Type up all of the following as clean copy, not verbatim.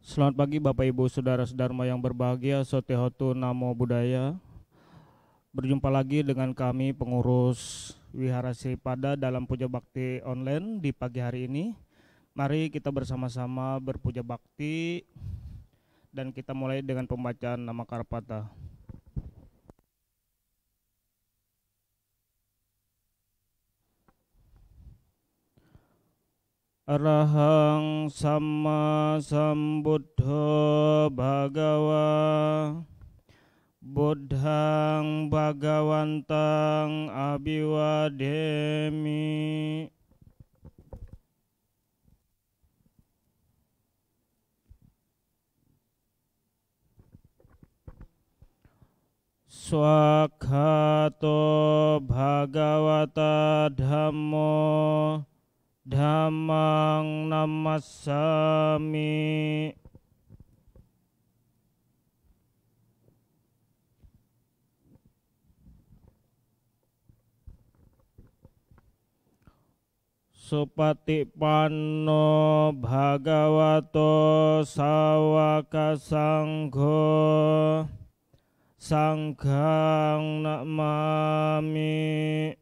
Selamat pagi Bapak Ibu Saudara-saudara yang berbahagia. Sotehotu Namo Buddhaya. Berjumpa lagi dengan kami pengurus Wihara Sripada dalam puja bakti online di pagi hari ini. Mari kita bersama-sama berpuja bakti dan kita mulai dengan pembacaan nama Karpata. Arahang Sama Sambuddho Bhagawa Buddhang Bhagawantang Abhiwademi. Swakhato Bhagavata Dhammo Dhammang Namassami. Supatipanno Bhagavato Sawaka Sangho Sanghang Namami.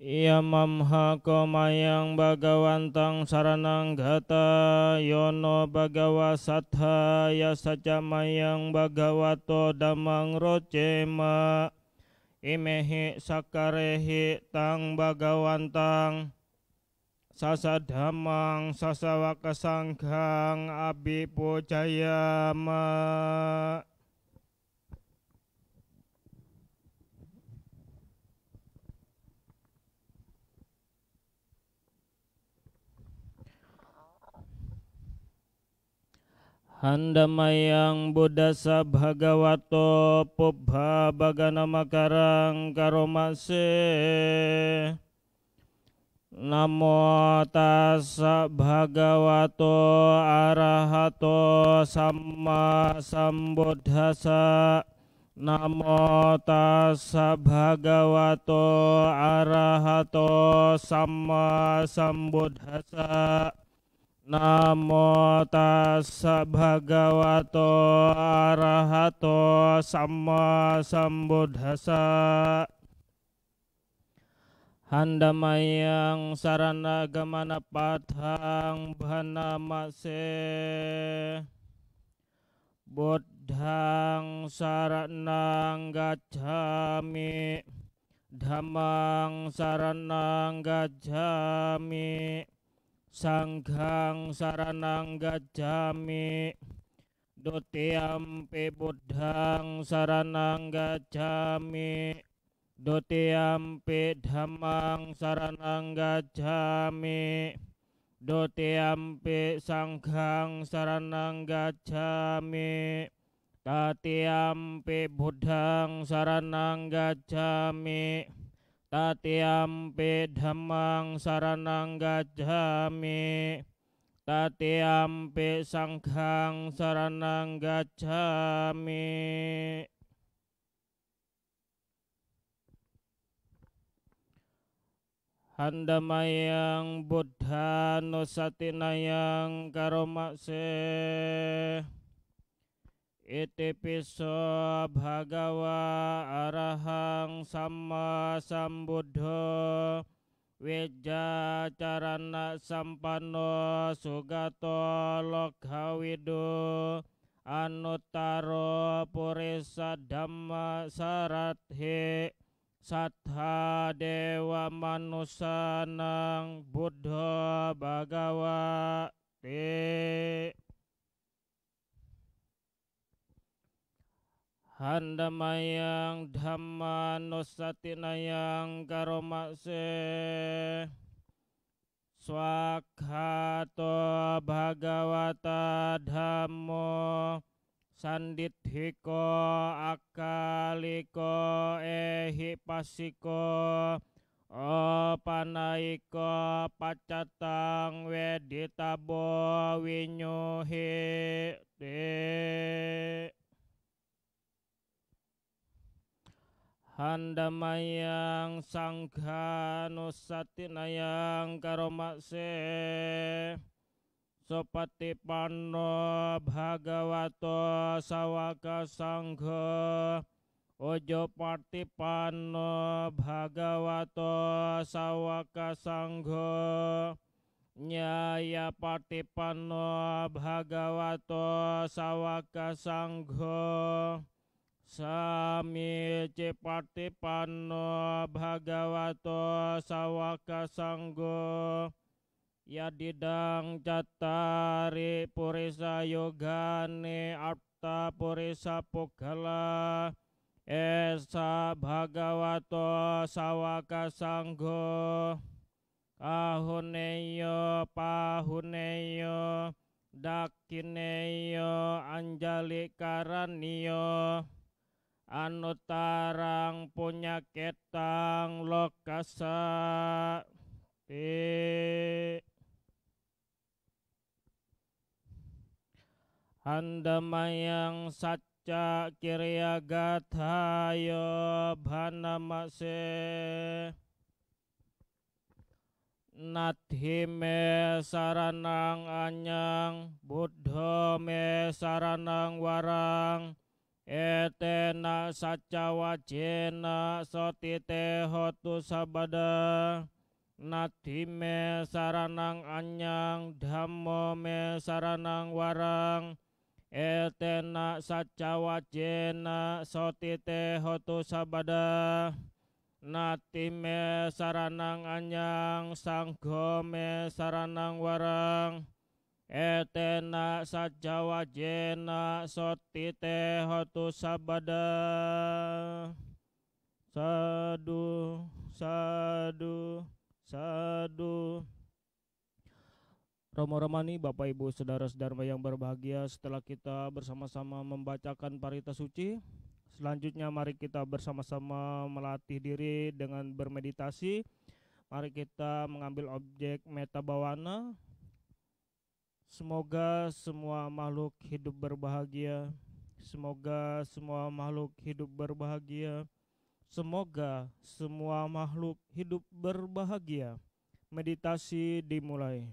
Yamamha komayang Bhagawantang saranang gata yono Bhagawa sattha yasacamayang Bhagavato dhammang rocema imehi sakarehi tang Bhagawantang sasadhamang sasawaka sangghang abhipujayama. Handamayang Buddhasa Bhagavato Pubbha Bagana Makarang Karomase. Namo tassa Bhagavato Arahato Samma Sambuddhassa. Namo tassa Bhagavato Arahato Samma Sambuddhassa. Namo tassa Bhagavato Arahato Samma Sambuddhassa. Handamayang saranagamana pathang bhanamase. Buddhang saranang gacchami. Dhammang saranang gacchami. Sanghang saranang gacchami. Dutiyampi Buddhang saranang gacchami. Dutiyampi dhammang saranang gacchami. Dutiyampi sanghang saranang gacchami. Tatiyampi Buddhang saranang gacchami. Tatiyampi dhammang saranang gacchami. Tatiyampi sanghang saranang gacchami. Handamayang Buddha nusatinayang karomase. Iti piso Bhagawa Arahang Samma Sambuddho Wijacarana Sampanno Sugato Lokhawidu Anuttaro Purisa Dhamma Sarathi Sattha Dewa Manusanang Buddha Bhagawati. Handamayang Dhamma nusatinayang karomase. Swakhato Bhagavata Dhammo Sandithiko Akaliko Ehipasiko Opanaiko Pacatang Weditabo Winyuhi te. Handamayang sanghanusatinayang karomakse Sopatipanno bhagavato sawaka sangha Ojo partipanno bhagavato sawaka sangha Nyaya partipanno bhagavato sawaka sangha Sami partipanno bhagavato sawaka sangha Yadidang cattari purisa yogane arta purisa pugala Esa bhagavato sawaka sangho Kahuneyo pahuneyo Dakineyo anjali karaniyo Anutarang punyaketang lokasa Handamayang sacca kirya gathayo bhanamase Nathi me saranang anyang Buddha me saranang warang Etena sacca wajena sotite hotu sabada Nathi me saranang anyang Dhammo me saranang warang Etena sacca wajena sotite hotu sabada Nathi me saranang anyang Sangho me saranang warang Etena sacca wajena sotite hotu sabada Sadu sadu sadu Romo Romani, Bapak Ibu Saudara-saudara yang berbahagia, setelah kita bersama-sama membacakan parita suci, selanjutnya mari kita bersama-sama melatih diri dengan bermeditasi. Mari kita mengambil objek meta bawana. Semoga semua makhluk hidup berbahagia. Semoga semua makhluk hidup berbahagia. Semoga semua makhluk hidup berbahagia. Meditasi dimulai.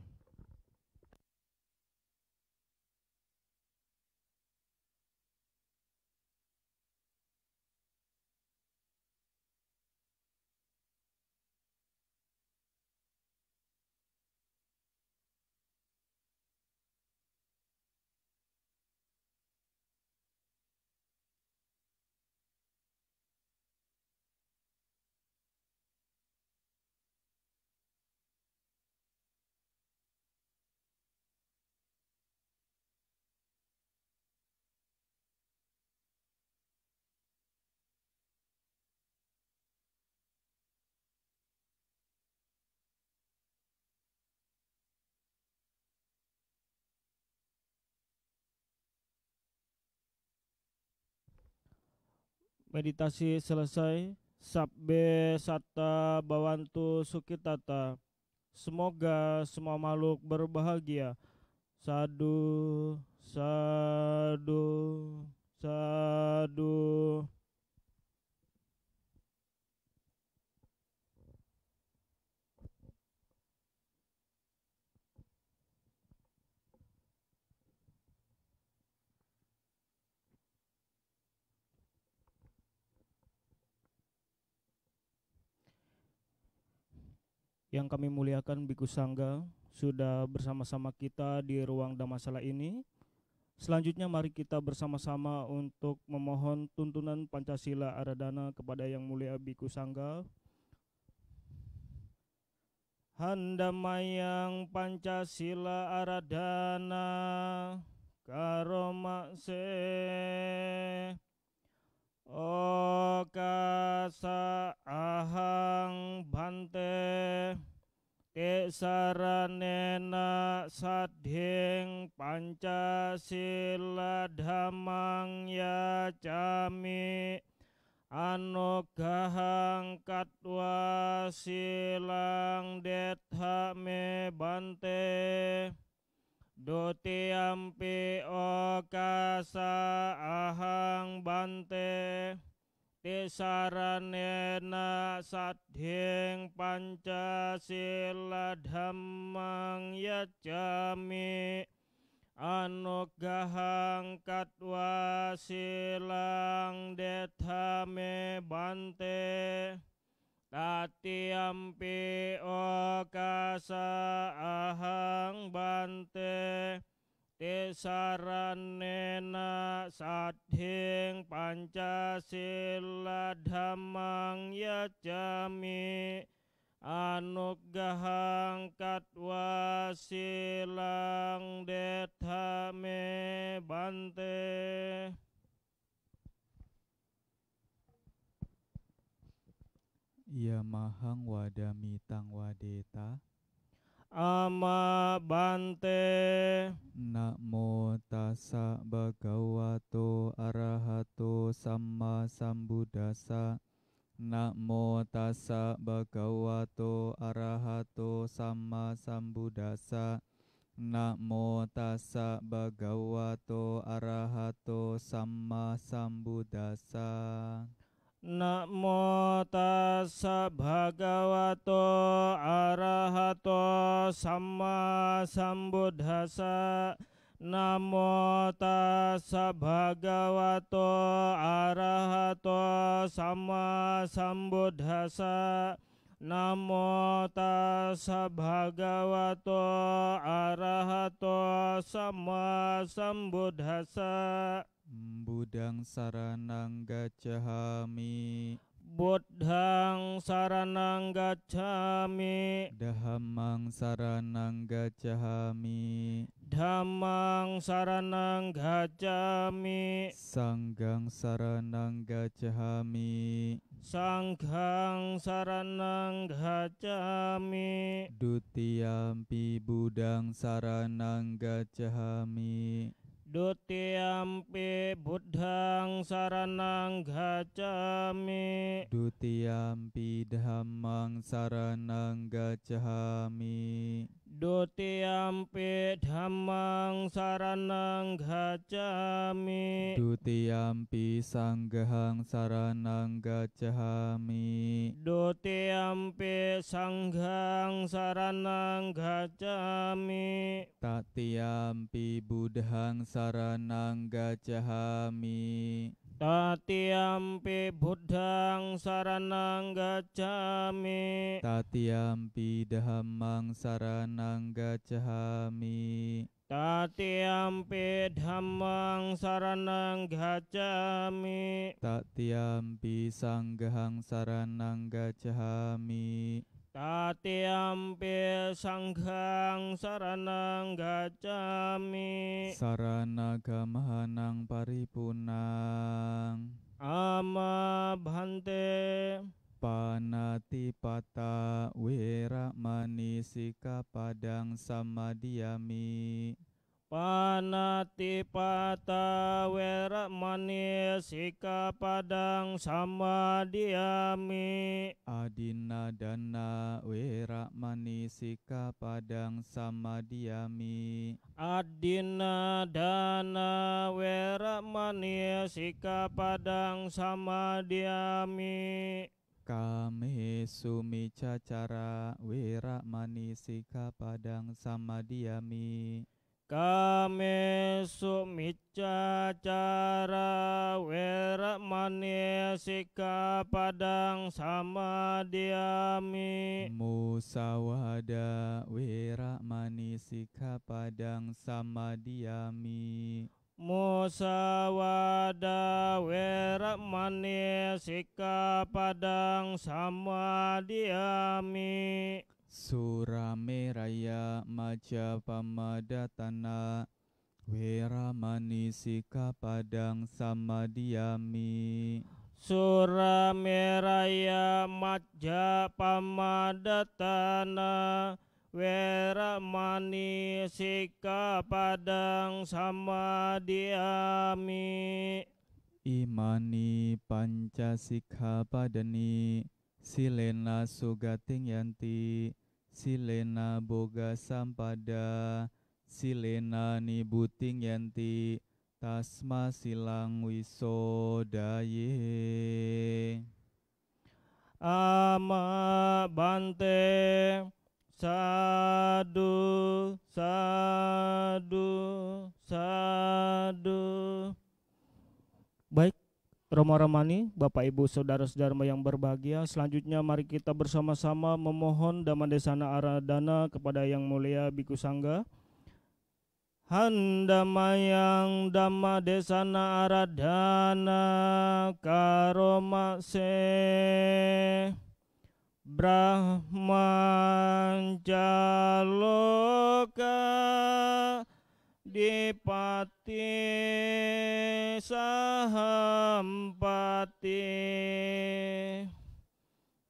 Meditasi selesai. Sabbe satta bawantu sukitata. Semoga semua makhluk berbahagia. Sadu, sadu, sadu. Yang kami muliakan Biku Sangga sudah bersama-sama kita di ruang Dhammasala ini. Selanjutnya mari kita bersama-sama untuk memohon tuntunan Pancasila Aradhana kepada Yang Mulia Biku Sangga. Handamayang Pancasila Aradhana karomakse Okasa ahang bante te saranena sadhing Pancasila dhammang yacami anugahang katwa silang detha me bante Dutiyampi okasa ahang bante Tisaranena saddhing Pancasila dhammang yajami anugahang katwa silang dethame bante tatiampi okasa ahang bante tisaranena saddhing Pancasila dhammang yajami anugahang katwa silang dethame bante. Yamahang wadamitang wadeta. Ama bante. Namo tassa bhagavato arahato samma sambuddhassa. Namo tassa bhagavato arahato samma sambuddhassa. Namo tassa bhagavato arahato samma sambuddhassa. Namo tassa bhagavato arahato samma sambuddhassa. Namo tassa bhagavato arahato samma sambuddhassa. Namo tassa bhagavato arahato samma sambuddhassa. Buddhang saranang gacchami. Buddhang saranang gacchami. Dhammang saranang gacchami. Dhammang saranang gacchami. Sanghang saranang gacchami. Sanghang saranang gacchami. Dutiyampi Buddhang saranang gacchami. Dutiyampi Buddhang saranang gacchami. Dutiyampi Dhammang saranang gacchami. Dutiyampi Dhammang saranang gacchami. Dutiyampi Sanghang saranang gacchami. Dutiyampi Sanghang saranang gacchami. Tatiyampi Buddhang saranang gacchami. Tatiyampi Buddhang saranang gacchami. Tatiyampi Dhammang saranang gacchami. Tatiyampi Dhammang saranang gacchami. Tatiyampi Sanghang saranang gacchami. Tatiyampi Sanghang saranang gacchami. Saranagamahanang paripunang. Ama bhante. Panatipata weramani sikapadang samadiyami. Panatipata weramani sikapadang samadiyami. Adinadana weramani sikapadang samadiyami. Adinadana weramani sikapadang samadiyami. Kame sumicacara weramani sikapadang samadiyami. Kame sumicacara weramani sikapadang samadiyami. Musawada weramani sikapadang samadiyami. Musawada weramani sikapadang samadiyami. Surameraya Majapamadatana weramani sikapadang samadiyami. Surameraya Majapamadatana weramani sikapadang samadiyami. Imani Pancasikhapadani silena sugating yanti. Silena boga sampada. Silena nibuting yanti. Tasma silang wisodaye. ama bante, sadu, sadu, sadu. Baik, Romo Ramani, Bapak Ibu Saudara-saudara yang berbahagia, selanjutnya mari kita bersama-sama memohon Dhammādesana Aradhana kepada Yang Mulia Bhikkhu Sangga. Handamayang Dhammādesana Aradhana karomase Brahmancaloka Dipati Sahampati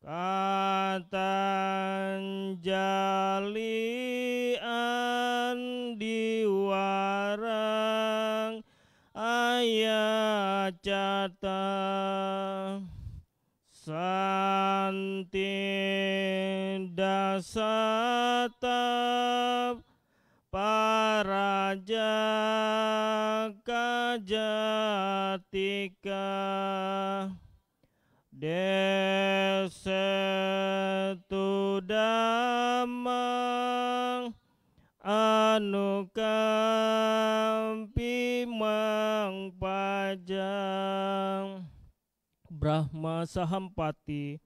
Katanjalian Diwarang Ayacata Santi Dasata Paraja Kajatika Desetu Dhammang Anukampi Mang Pajang Brahma Sahampati,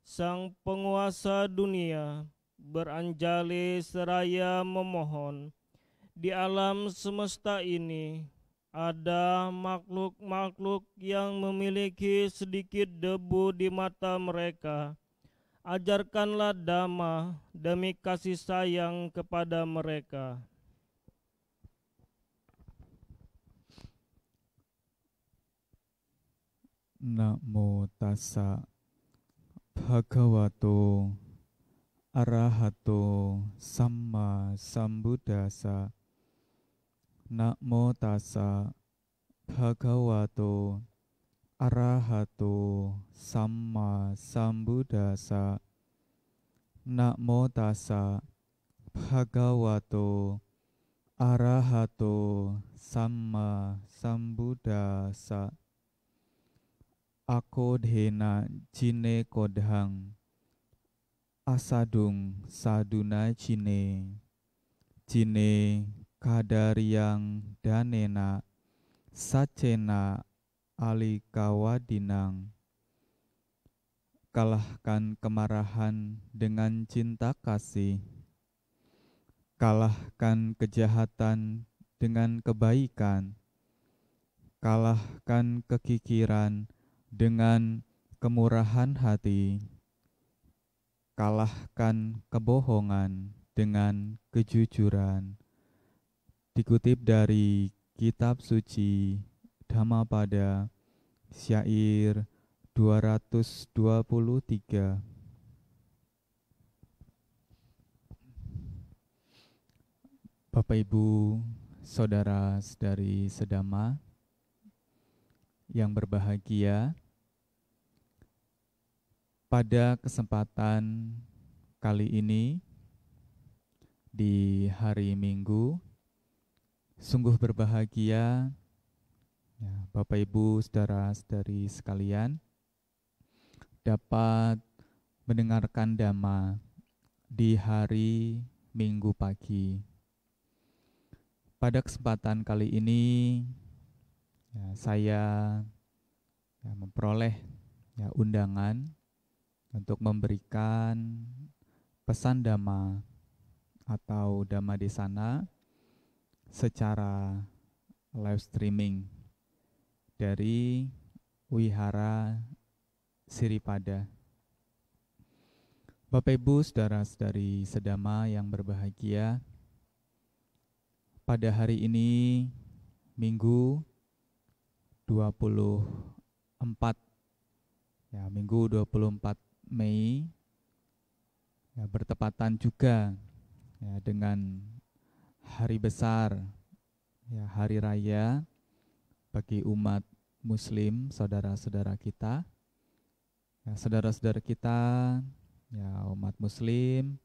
sang penguasa dunia, beranjali seraya memohon, di alam semesta ini ada makhluk-makhluk yang memiliki sedikit debu di mata mereka. Ajarkanlah Dhamma demi kasih sayang kepada mereka. Namo tassa bhagavato arahato samma sambuddhassa. Namo tassa bhagavato arahato samma sambuddhassa. Namo tassa bhagavato arahato samma sambuddhassa. Akodhena jine kodhang asadung saduna jine kadariang danena sacena alikawadinang. Kalahkan kemarahan dengan cinta kasih, kalahkan kejahatan dengan kebaikan, kalahkan kekikiran dengan kemurahan hati, kalahkan kebohongan dengan kejujuran. Dikutip dari Kitab Suci Dhammapada, syair 223. Bapak Ibu, saudara-saudari sedama yang berbahagia, pada kesempatan kali ini di hari Minggu, sungguh berbahagia ya, Bapak Ibu saudara-saudari sekalian dapat mendengarkan Dhamma di hari Minggu pagi. Pada kesempatan kali ini ya, saya memperoleh undangan untuk memberikan pesan Dhamma atau Dhammādesana secara live streaming dari Wihara Siripada. Bapak Ibu saudara-saudari sedama yang berbahagia, pada hari ini Minggu 24 Minggu 24 Mei bertepatan juga dengan hari besar hari raya bagi umat Muslim, saudara-saudara kita. Saudara-saudara kita umat Muslim,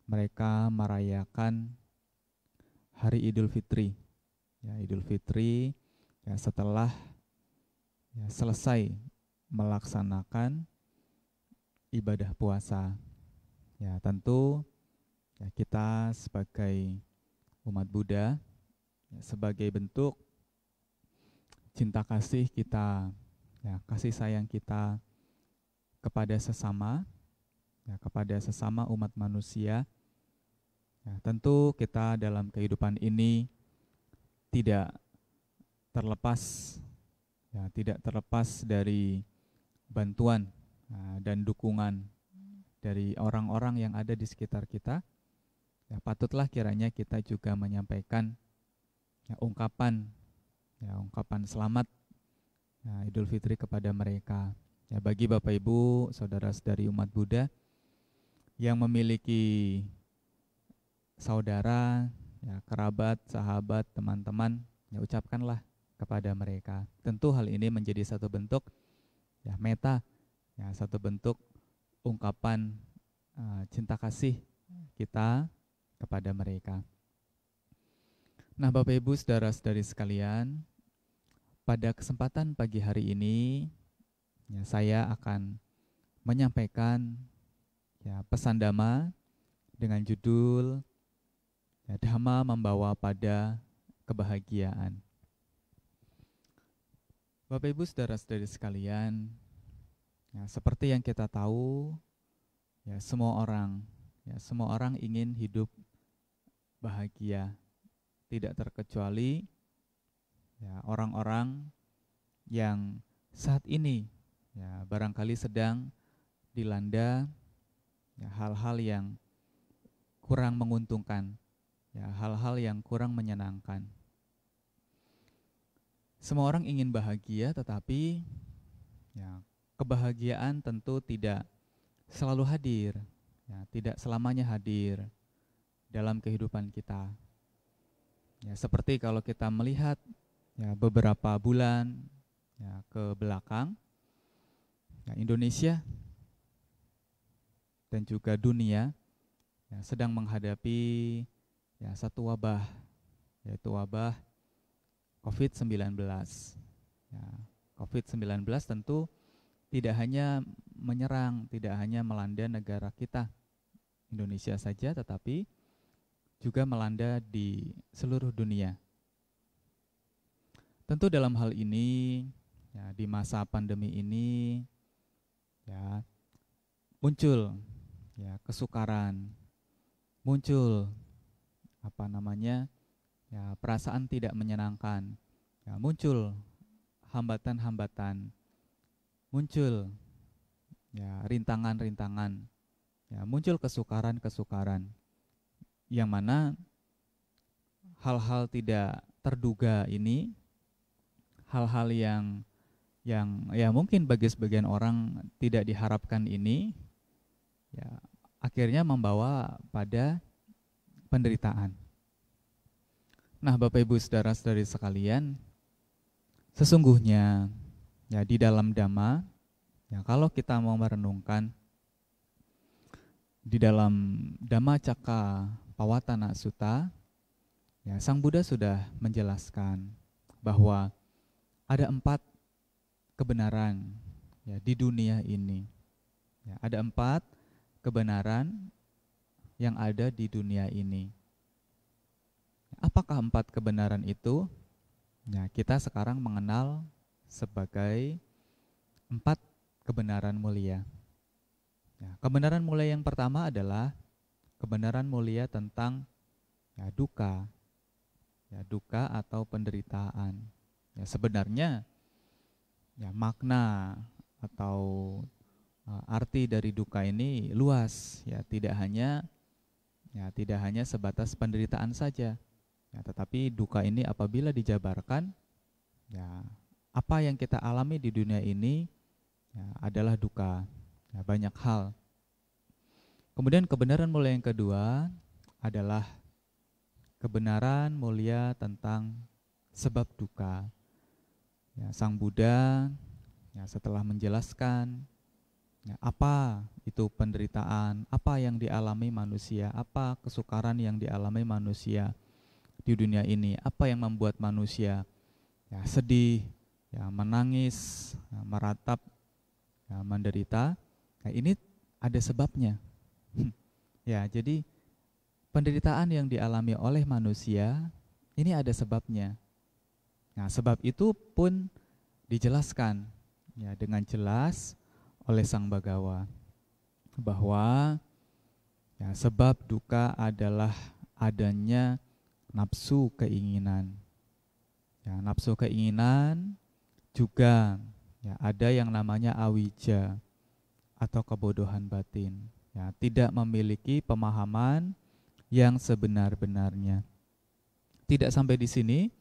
mereka merayakan hari Idul Fitri. Idul Fitri setelah selesai melaksanakan ibadah puasa. Ya, tentu ya, kita sebagai umat Buddha ya, sebagai bentuk cinta kasih kita, ya, kasih sayang kita kepada sesama, ya, kepada sesama umat manusia. Ya, tentu kita dalam kehidupan ini tidak terlepas, ya, tidak terlepas dari bantuan dan dukungan dari orang-orang yang ada di sekitar kita. Ya, patutlah kiranya kita juga menyampaikan ya, ungkapan selamat ya, Idul Fitri kepada mereka. Ya, bagi Bapak Ibu, saudara-saudari umat Buddha yang memiliki saudara, ya, kerabat, sahabat, teman-teman, ya, ucapkanlah kepada mereka. Tentu hal ini menjadi satu bentuk ya meta, ya, satu bentuk ungkapan cinta kasih kita kepada mereka. Nah, Bapak Ibu, saudara-saudari sekalian, pada kesempatan pagi hari ini ya, saya akan menyampaikan ya, pesan Dhamma dengan judul ya, Dhamma membawa pada kebahagiaan. Bapak Ibu, saudara-saudari sekalian, ya, seperti yang kita tahu, ya, semua orang ingin hidup bahagia, tidak terkecuali ya, orang-orang yang saat ini ya, barangkali sedang dilanda ya, hal-hal yang kurang menguntungkan, ya, hal-hal yang kurang menyenangkan. Semua orang ingin bahagia, tetapi ya, kebahagiaan tentu tidak selalu hadir, ya, tidak selamanya hadir dalam kehidupan kita. Ya, seperti kalau kita melihat ya, beberapa bulan ya, ke belakang, ya, Indonesia dan juga dunia ya, sedang menghadapi ya, satu wabah, yaitu wabah COVID-19. Ya, COVID-19 tentu tidak hanya menyerang, tidak hanya melanda negara kita, Indonesia saja, tetapi juga melanda di seluruh dunia. Tentu dalam hal ini, ya, di masa pandemi ini, ya, muncul ya, kesukaran, muncul ya, perasaan tidak menyenangkan, ya, muncul hambatan-hambatan, muncul ya, rintangan-rintangan, ya, muncul kesukaran-kesukaran, yang mana hal-hal tidak terduga ini, hal-hal yang ya mungkin bagi sebagian orang tidak diharapkan ini, ya, akhirnya membawa pada penderitaan. Nah, Bapak Ibu saudara-saudari sekalian, sesungguhnya ya di dalam Dhamma, ya, kalau kita mau merenungkan di dalam Dhammacakkappavattana Sutta, ya, Sang Buddha sudah menjelaskan bahwa ada 4 kebenaran ya, di dunia ini. Ya, ada 4 kebenaran yang ada di dunia ini. Apakah 4 kebenaran itu? Ya, kita sekarang mengenal sebagai 4 kebenaran mulia. Ya, kebenaran mulia yang pertama adalah kebenaran mulia tentang ya, duka atau penderitaan. Ya, sebenarnya ya, makna atau arti dari duka ini luas, ya, tidak hanya sebatas penderitaan saja. Ya, tetapi duka ini apabila dijabarkan, ya, apa yang kita alami di dunia ini ya, adalah duka, ya, banyak hal. Kemudian kebenaran mulia yang kedua adalah kebenaran mulia tentang sebab duka. Ya, Sang Buddha ya, setelah menjelaskan ya, apa itu penderitaan, apa yang dialami manusia, apa kesukaran yang dialami manusia di dunia ini, apa yang membuat manusia ya, sedih, ya, menangis, ya, meratap, ya, menderita. Nah, ini ada sebabnya. Ya, jadi penderitaan yang dialami oleh manusia ini ada sebabnya. Nah, sebab itu pun dijelaskan ya dengan jelas oleh Sang Bagawa bahwa ya, sebab duka adalah adanya nafsu keinginan. Ya, nafsu keinginan juga ya, ada yang namanya awija atau kebodohan batin. Ya, tidak memiliki pemahaman yang sebenar-benarnya. Tidak sampai di sini,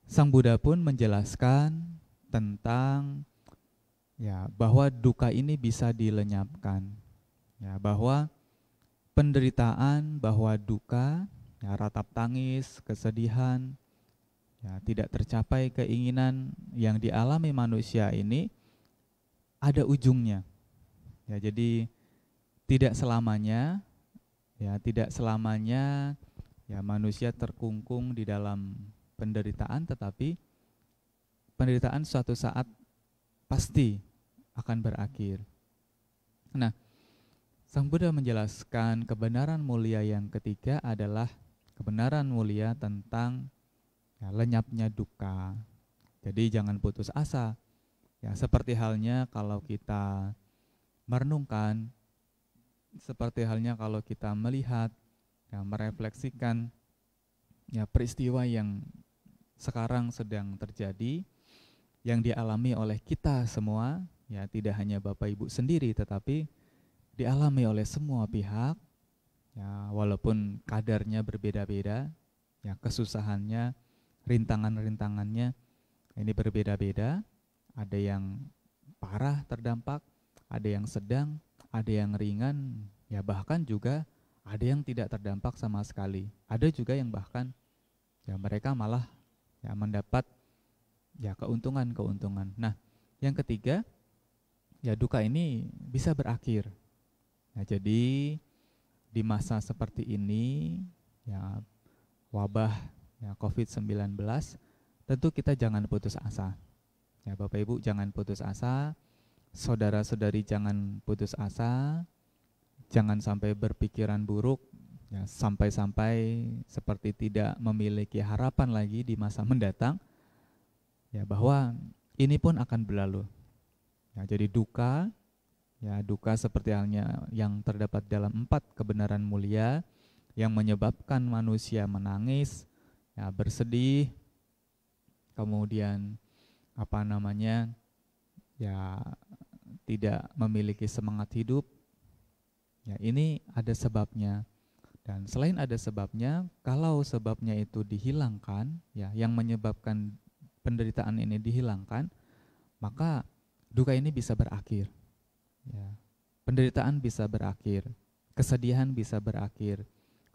Sang Buddha pun menjelaskan tentang ya bahwa duka ini bisa dilenyapkan. Ya, bahwa penderitaan, bahwa duka, ya, ratap tangis, kesedihan, ya, tidak tercapai keinginan yang dialami manusia ini ada ujungnya. Ya, jadi tidak selamanya ya manusia terkungkung di dalam penderitaan, tetapi penderitaan suatu saat pasti akan berakhir. Nah, Sang Buddha menjelaskan kebenaran mulia yang ketiga adalah kebenaran mulia tentang ya, lenyapnya duka. Jadi jangan putus asa. Ya, seperti halnya kalau kita merenungkan, seperti halnya kalau kita melihat, ya, merefleksikan ya peristiwa yang sekarang sedang terjadi, yang dialami oleh kita semua, ya tidak hanya Bapak Ibu sendiri, tetapi dialami oleh semua pihak, ya walaupun kadarnya berbeda-beda, ya kesusahannya, rintangan-rintangannya ini berbeda-beda, ada yang parah terdampak, ada yang sedang, ada yang ringan, ya bahkan juga ada yang tidak terdampak sama sekali. Ada juga yang bahkan ya mereka malah ya mendapat ya keuntungan-keuntungan. Nah, yang ketiga, ya duka ini bisa berakhir. Nah, jadi di masa seperti ini, ya wabah ya COVID-19, tentu kita jangan putus asa. Ya Bapak Ibu jangan putus asa, saudara-saudari jangan putus asa, jangan sampai berpikiran buruk, ya sampai-sampai seperti tidak memiliki harapan lagi di masa mendatang. Ya bahwa ini pun akan berlalu. Ya, jadi duka, ya duka seperti halnya yang terdapat dalam 4 kebenaran mulia yang menyebabkan manusia menangis, ya bersedih, kemudian ya tidak memiliki semangat hidup. Ya ini ada sebabnya. Dan selain ada sebabnya, kalau sebabnya itu dihilangkan, ya yang menyebabkan penderitaan ini dihilangkan, maka duka ini bisa berakhir. Ya. Penderitaan bisa berakhir, kesedihan bisa berakhir,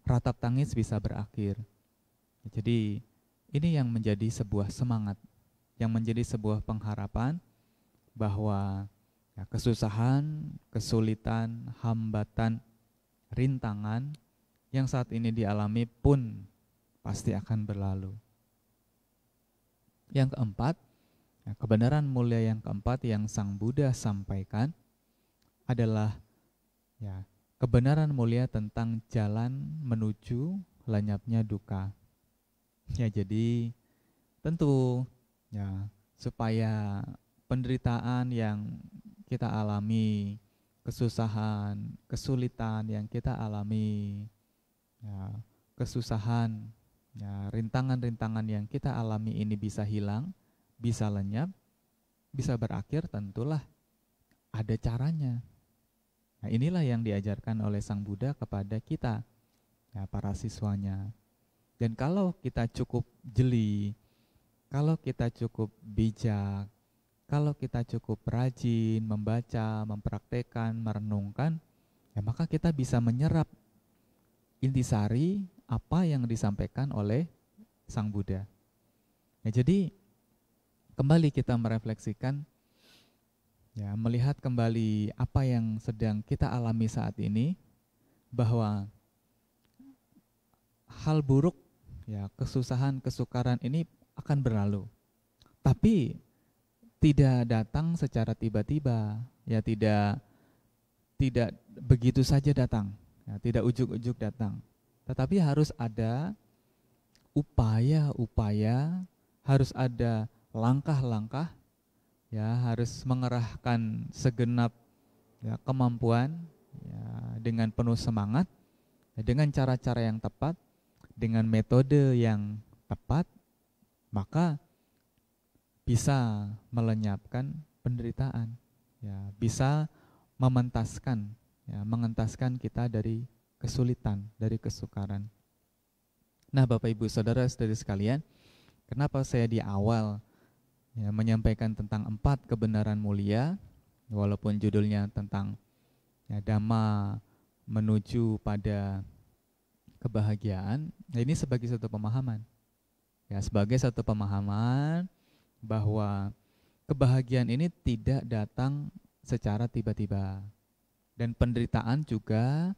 ratap tangis bisa berakhir. Jadi ini yang menjadi sebuah semangat, yang menjadi sebuah pengharapan bahwa ya, kesusahan, kesulitan, hambatan, rintangan yang saat ini dialami pun pasti akan berlalu. Yang keempat, ya, kebenaran mulia yang keempat yang Sang Buddha sampaikan adalah ya, kebenaran mulia tentang jalan menuju lenyapnya duka. Ya, jadi tentu ya supaya penderitaan yang kita alami, kesusahan, kesulitan yang kita alami, ya, kesusahan, ya, rintangan-rintangan yang kita alami ini bisa hilang, bisa lenyap, bisa berakhir, tentulah ada caranya. Nah, inilah yang diajarkan oleh Sang Buddha kepada kita, ya, para siswanya. Dan kalau kita cukup jeli, kalau kita cukup bijak, kalau kita cukup rajin membaca, mempraktekkan, merenungkan, ya maka kita bisa menyerap intisari apa yang disampaikan oleh Sang Buddha. Ya, jadi kembali kita merefleksikan, ya, melihat kembali apa yang sedang kita alami saat ini, bahwa hal buruk, ya, kesusahan, kesukaran ini akan berlalu. Tapi tidak datang secara tiba-tiba, ya tidak tidak begitu saja datang, ya, tidak ujuk-ujuk datang, tetapi harus ada upaya-upaya, harus ada langkah-langkah, ya, harus mengerahkan segenap ya, kemampuan, ya, dengan penuh semangat, ya, dengan cara-cara yang tepat, dengan metode yang tepat, maka bisa melenyapkan penderitaan, ya, bisa mementaskan, ya, mengentaskan kita dari kesulitan, dari kesukaran. Nah, Bapak Ibu Saudara saudari sekalian, kenapa saya di awal ya, menyampaikan tentang 4 kebenaran mulia, walaupun judulnya tentang ya, Dhamma menuju pada kebahagiaan, nah ini sebagai satu pemahaman, ya, sebagai satu pemahaman bahwa kebahagiaan ini tidak datang secara tiba-tiba, dan penderitaan juga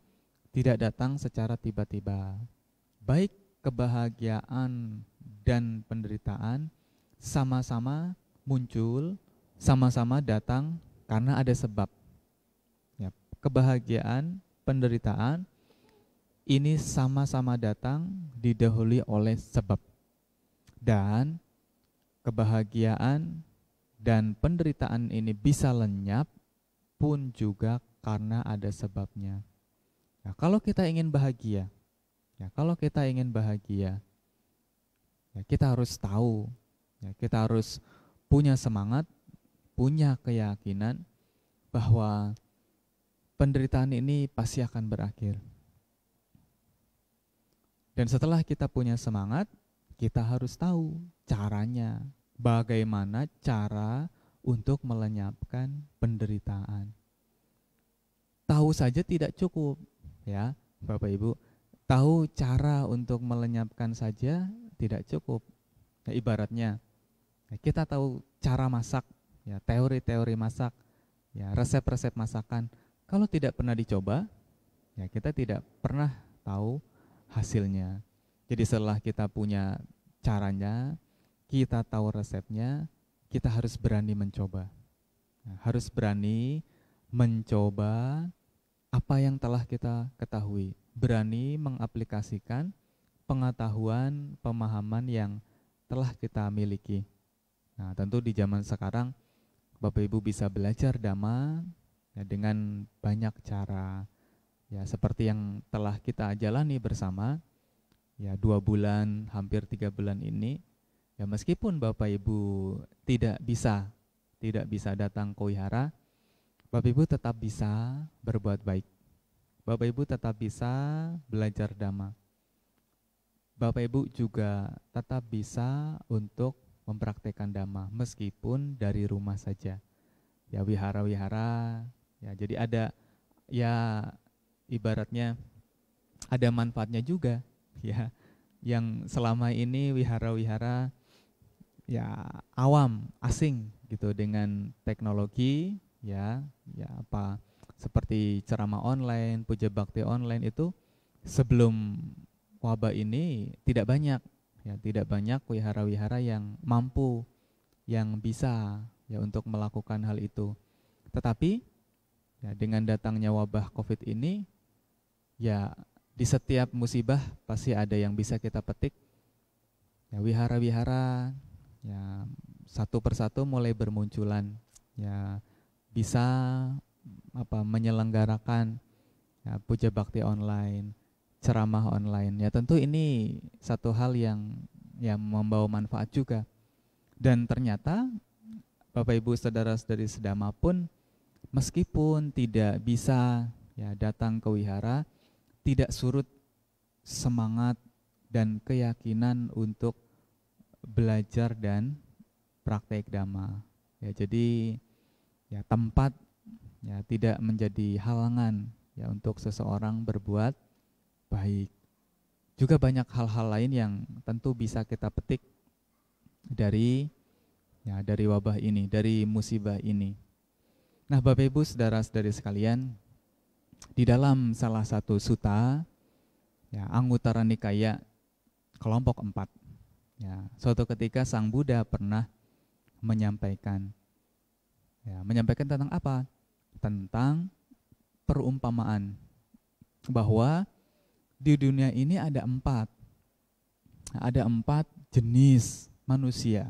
tidak datang secara tiba-tiba. Baik kebahagiaan dan penderitaan sama-sama muncul, sama-sama datang karena ada sebab. Ya, kebahagiaan, penderitaan ini sama-sama datang didahului oleh sebab. Dan kebahagiaan dan penderitaan ini bisa lenyap pun juga karena ada sebabnya. Nah, kalau kita ingin bahagia, ya, ya, kita harus tahu, ya, kita harus punya semangat, punya keyakinan bahwa penderitaan ini pasti akan berakhir. Dan setelah kita punya semangat, kita harus tahu caranya, bagaimana cara untuk melenyapkan penderitaan. Tahu saja tidak cukup, ya Bapak Ibu. Tahu cara untuk melenyapkan saja tidak cukup. Ya, ibaratnya ya, kita tahu cara masak, ya, teori-teori masak, ya, resep-resep masakan. Kalau tidak pernah dicoba, ya kita tidak pernah tahu hasilnya. Jadi setelah kita punya caranya, kita tahu resepnya, kita harus berani mencoba. Nah, harus berani mencoba apa yang telah kita ketahui, berani mengaplikasikan pengetahuan, pemahaman yang telah kita miliki. Nah, tentu di zaman sekarang Bapak Ibu bisa belajar Dhamma ya, dengan banyak cara. Ya, seperti yang telah kita jalani bersama, ya 2 bulan, hampir 3 bulan ini, ya meskipun Bapak Ibu tidak bisa datang ke wihara, Bapak Ibu tetap bisa berbuat baik. Bapak Ibu tetap bisa belajar Dhamma. Bapak Ibu juga tetap bisa untuk mempraktekkan Dhamma meskipun dari rumah saja. Ya wihara-wihara, ya jadi ada ya ibaratnya ada manfaatnya juga, ya. Yang selama ini wihara-wihara ya awam, asing gitu dengan teknologi, ya apa seperti ceramah online, puja bakti online itu sebelum wabah ini tidak banyak, ya tidak banyak wihara-wihara yang mampu, yang bisa ya untuk melakukan hal itu. Tetapi ya dengan datangnya wabah Covid ini, ya di setiap musibah pasti ada yang bisa kita petik. Ya wihara-wihara ya satu persatu mulai bermunculan, ya bisa menyelenggarakan ya, puja bakti online, ceramah online. Ya tentu ini satu hal yang membawa manfaat juga. Dan ternyata Bapak Ibu saudara-saudari sedama pun meskipun tidak bisa ya datang ke wihara, tidak surut semangat dan keyakinan untuk belajar dan praktek Dhamma. Ya jadi ya tempat ya tidak menjadi halangan ya untuk seseorang berbuat baik. Juga banyak hal-hal lain yang tentu bisa kita petik dari wabah ini, dari musibah ini. Nah, Bapak Ibu saudara-saudari sekalian, di dalam salah satu sutta ya Anguttara Nikaya kelompok 4, ya suatu ketika Sang Buddha pernah menyampaikan tentang apa? Tentang perumpamaan bahwa di dunia ini ada empat jenis manusia.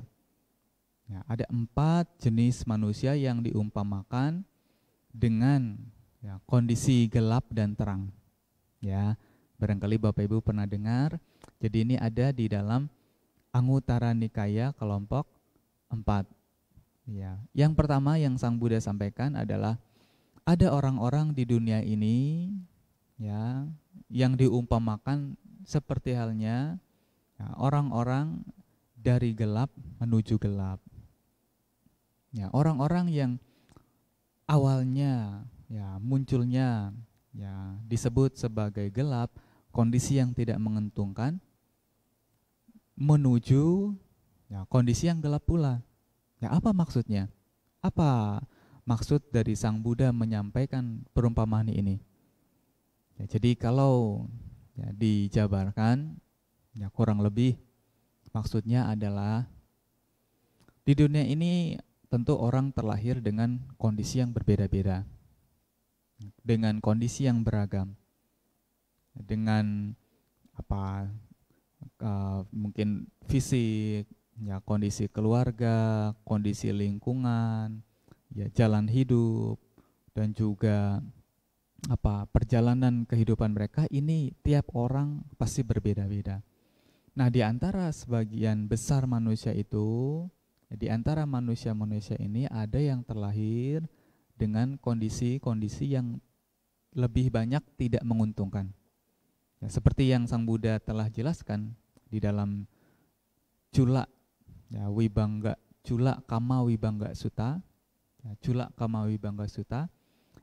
Ya, ada 4 jenis manusia yang diumpamakan dengan kondisi gelap dan terang. Ya, barangkali Bapak Ibu pernah dengar. Jadi ini ada di dalam Anguttara Nikaya kelompok 4. Ya, yang pertama yang Sang Buddha sampaikan adalah ada orang-orang di dunia ini ya yang diumpamakan seperti halnya orang-orang dari gelap menuju gelap. Ya, orang-orang yang awalnya munculnya disebut sebagai gelap, kondisi yang tidak menguntungkan, menuju kondisi yang gelap pula. Ya, apa maksudnya? Apa maksud dari Sang Buddha menyampaikan perumpamaan ini? Ya, jadi kalau dijabarkan kurang lebih maksudnya adalah di dunia ini tentu orang terlahir dengan kondisi yang berbeda-beda, dengan kondisi yang beragam, dengan mungkin fisik, kondisi keluarga, kondisi lingkungan, jalan hidup, dan juga perjalanan kehidupan mereka ini tiap orang pasti berbeda-beda. Nah, di antara sebagian besar manusia itu, di antara manusia-manusia ini ada yang terlahir dengan kondisi-kondisi yang lebih banyak tidak menguntungkan. Ya, seperti yang Sang Buddha telah jelaskan di dalam Cula Kama Vibhangga Sutta. Cula Kama Vibhangga Sutta.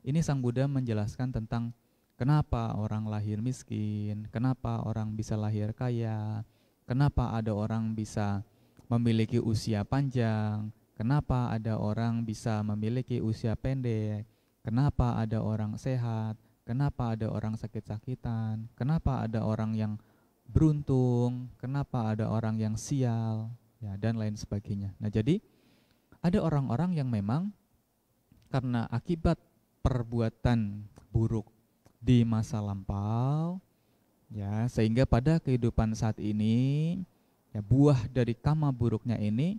Ini Sang Buddha menjelaskan tentang kenapa orang lahir miskin, kenapa orang bisa lahir kaya, kenapa ada orang bisa memiliki usia panjang, kenapa ada orang bisa memiliki usia pendek, kenapa ada orang sehat, kenapa ada orang sakit-sakitan, kenapa ada orang yang beruntung, kenapa ada orang yang sial, dan lain sebagainya. Nah, jadi ada orang-orang yang memang karena akibat perbuatan buruk di masa lampau, sehingga pada kehidupan saat ini buah dari kama buruknya ini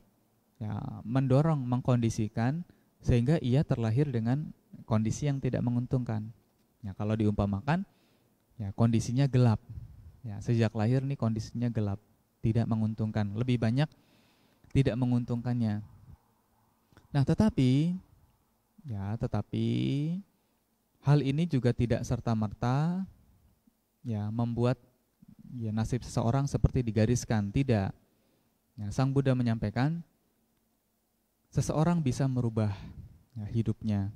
mendorong, mengkondisikan sehingga ia terlahir dengan kondisi yang tidak menguntungkan. Kalau diumpamakan kondisinya gelap. Sejak lahir nih kondisinya gelap, tidak menguntungkan, lebih banyak tidak menguntungkannya. Nah, tetapi hal ini juga tidak serta-merta membuat nasib seseorang seperti digariskan, tidak. Sang Buddha menyampaikan seseorang bisa merubah hidupnya,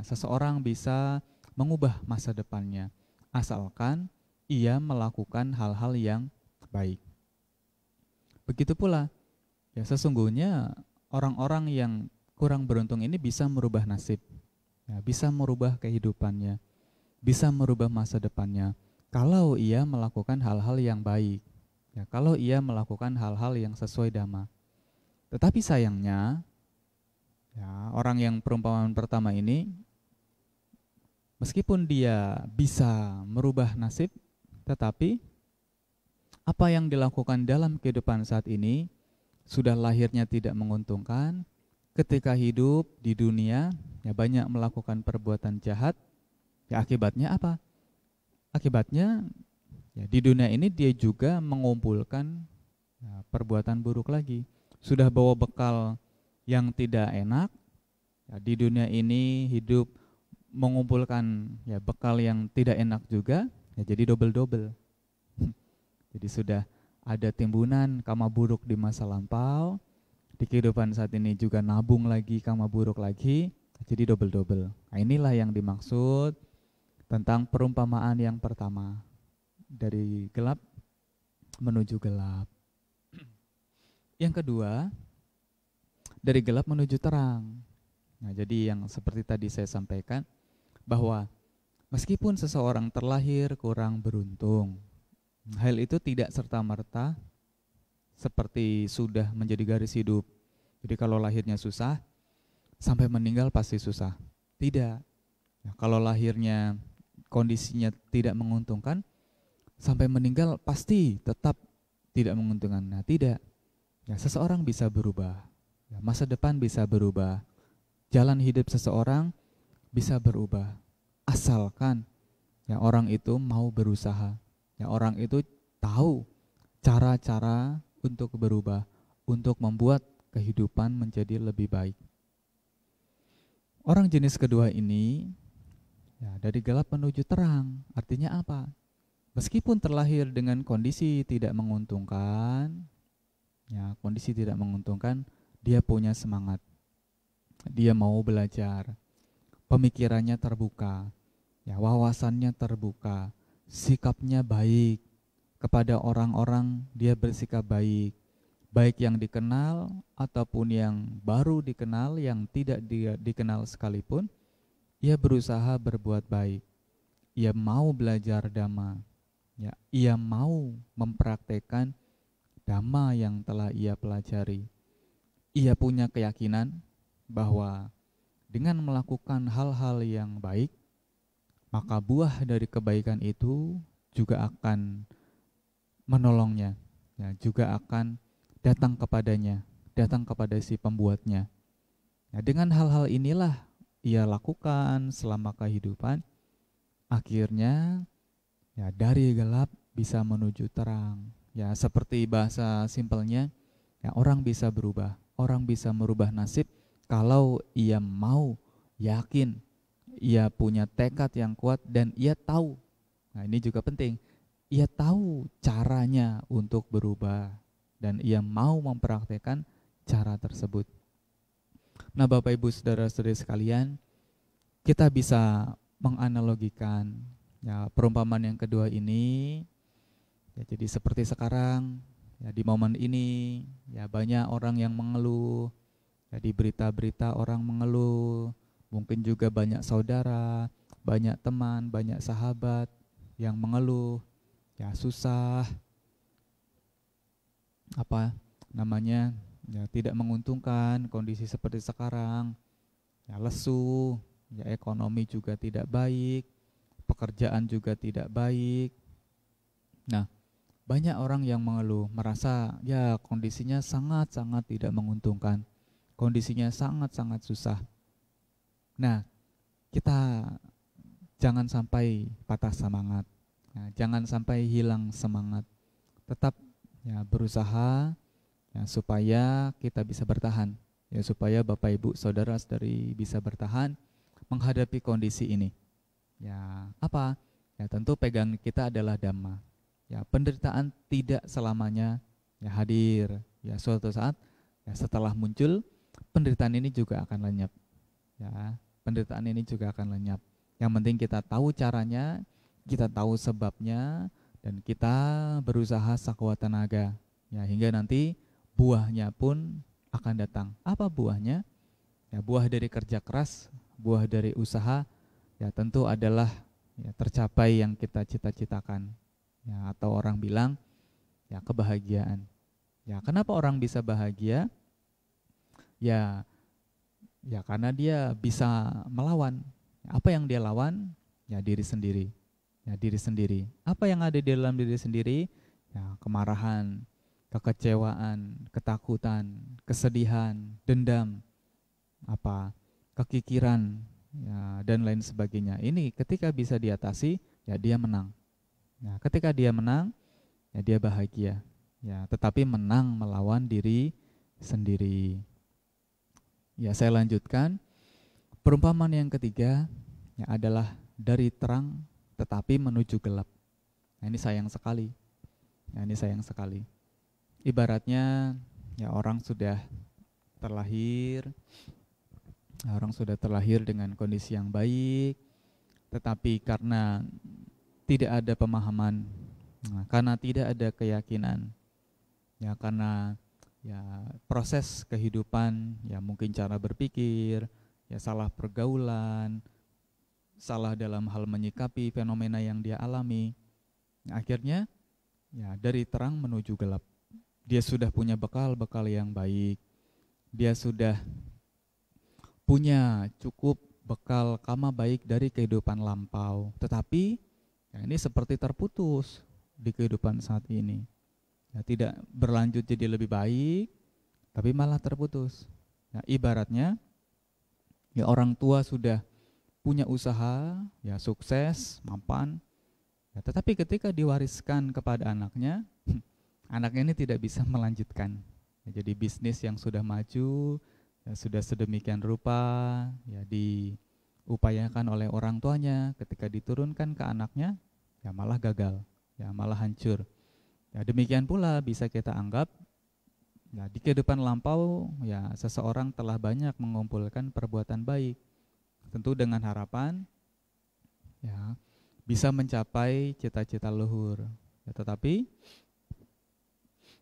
seseorang bisa mengubah masa depannya asalkan ia melakukan hal-hal yang baik. Begitu pula sesungguhnya orang-orang yang kurang beruntung ini bisa merubah nasib, bisa merubah kehidupannya, bisa merubah masa depannya kalau ia melakukan hal-hal yang baik, kalau ia melakukan hal-hal yang sesuai dhamma. Tetapi sayangnya, orang yang perumpamaan pertama ini, meskipun dia bisa merubah nasib, tetapi apa yang dilakukan dalam kehidupan saat ini sudah lahirnya tidak menguntungkan. Ketika hidup di dunia, banyak melakukan perbuatan jahat, akibatnya apa? Akibatnya di dunia ini dia juga mengumpulkan perbuatan buruk lagi. Sudah bawa bekal yang tidak enak, di dunia ini hidup mengumpulkan bekal yang tidak enak juga, jadi double-double. Jadi sudah ada timbunan kama buruk di masa lampau, di kehidupan saat ini juga nabung lagi kama buruk lagi, jadi double-double. Nah, inilah yang dimaksud tentang perumpamaan yang pertama, dari gelap menuju gelap. Yang kedua, dari gelap menuju terang. Nah, jadi yang seperti tadi saya sampaikan, bahwa meskipun seseorang terlahir kurang beruntung, hal itu tidak serta-merta seperti sudah menjadi garis hidup. Jadi kalau lahirnya susah, sampai meninggal pasti susah. Tidak. Ya, kalau lahirnya kondisinya tidak menguntungkan, sampai meninggal pasti tetap tidak menguntungkan. Nah, tidak. Ya, seseorang bisa berubah. Ya, masa depan bisa berubah. Jalan hidup seseorang bisa berubah. Asalkan ya orang itu mau berusaha. Ya, orang itu tahu cara-cara untuk berubah, untuk membuat kehidupan menjadi lebih baik. Orang jenis kedua ini ya dari gelap menuju terang. Artinya apa? Meskipun terlahir dengan kondisi tidak menguntungkan, ya kondisi tidak menguntungkan, dia punya semangat. Dia mau belajar. Pemikirannya terbuka, ya wawasannya terbuka, sikapnya baik kepada orang-orang, dia bersikap baik, baik yang dikenal ataupun yang baru dikenal, yang tidak dia dikenal sekalipun, ia berusaha berbuat baik. Ia mau belajar dhamma, ya, ia mau mempraktekkan dhamma yang telah ia pelajari. Ia punya keyakinan bahwa dengan melakukan hal-hal yang baik, maka buah dari kebaikan itu juga akan menolongnya, ya, juga akan datang kepadanya, datang kepada si pembuatnya. Nah, dengan hal-hal inilah ia lakukan selama kehidupan, akhirnya ya dari gelap bisa menuju terang. Ya seperti bahasa simpelnya, ya orang bisa berubah, orang bisa merubah nasib kalau ia mau, yakin, ia punya tekad yang kuat dan ia tahu. Nah, ini juga penting. Ia tahu caranya untuk berubah dan ia mau mempraktekkan cara tersebut. Nah, Bapak Ibu Saudara-saudari sekalian, kita bisa menganalogikan ya perumpamaan yang kedua ini. Ya, jadi seperti sekarang, ya di momen ini, ya banyak orang yang mengeluh. Ya, di berita-berita orang mengeluh, mungkin juga banyak saudara, banyak teman, banyak sahabat yang mengeluh, ya susah, apa namanya, ya tidak menguntungkan kondisi seperti sekarang, ya lesu, ya ekonomi juga tidak baik, pekerjaan juga tidak baik. Nah, banyak orang yang mengeluh, merasa ya kondisinya sangat-sangat tidak menguntungkan, kondisinya sangat-sangat susah. Nah, kita jangan sampai patah semangat, nah, jangan sampai hilang semangat, tetap ya berusaha ya supaya kita bisa bertahan, ya supaya Bapak Ibu Saudara-saudari bisa bertahan menghadapi kondisi ini. Ya apa? Ya tentu pegangan kita adalah dhamma. Ya penderitaan tidak selamanya ya hadir. Ya suatu saat ya setelah muncul penderitaan ini juga akan lenyap. Ya, penderitaan ini juga akan lenyap. Yang penting kita tahu caranya, kita tahu sebabnya, dan kita berusaha sakuat tenaga. Ya, hingga nanti buahnya pun akan datang. Apa buahnya? Ya, buah dari kerja keras, buah dari usaha, ya tentu adalah ya, tercapai yang kita cita-citakan. Ya, atau orang bilang ya kebahagiaan. Ya, kenapa orang bisa bahagia? Ya karena dia bisa melawan. Apa yang dia lawan? Ya diri sendiri. Ya diri sendiri. Apa yang ada di dalam diri sendiri? Ya kemarahan, kekecewaan, ketakutan, kesedihan, dendam, kekikiran, ya dan lain sebagainya. Ini ketika bisa diatasi, ya dia menang. Ya ketika dia menang, ya dia bahagia. Ya tetapi menang melawan diri sendiri. Ya, saya lanjutkan. Perumpamaan yang ketiga ya, adalah dari terang tetapi menuju gelap. Nah, ini sayang sekali. Nah, ini sayang sekali. Ibaratnya ya orang sudah terlahir, dengan kondisi yang baik, tetapi karena tidak ada pemahaman, karena tidak ada keyakinan, ya karena ya proses kehidupan, ya mungkin cara berpikir, ya salah pergaulan, salah dalam hal menyikapi fenomena yang dia alami. Akhirnya ya dari terang menuju gelap. Dia sudah punya bekal yang baik. Dia sudah punya cukup bekal karma baik dari kehidupan lampau. Tetapi ya ini seperti terputus di kehidupan saat ini. Ya, tidak berlanjut jadi lebih baik, tapi malah terputus. Ya, ibaratnya ya orang tua sudah punya usaha, ya sukses, mapan, ya, tetapi ketika diwariskan kepada anaknya, anaknya ini tidak bisa melanjutkan. Ya, jadi bisnis yang sudah maju, ya sudah sedemikian rupa, ya diupayakan oleh orang tuanya, ketika diturunkan ke anaknya, ya malah gagal, ya malah hancur. Ya demikian pula bisa kita anggap, ya di kehidupan lampau, ya seseorang telah banyak mengumpulkan perbuatan baik, tentu dengan harapan, ya bisa mencapai cita-cita luhur. Ya, tetapi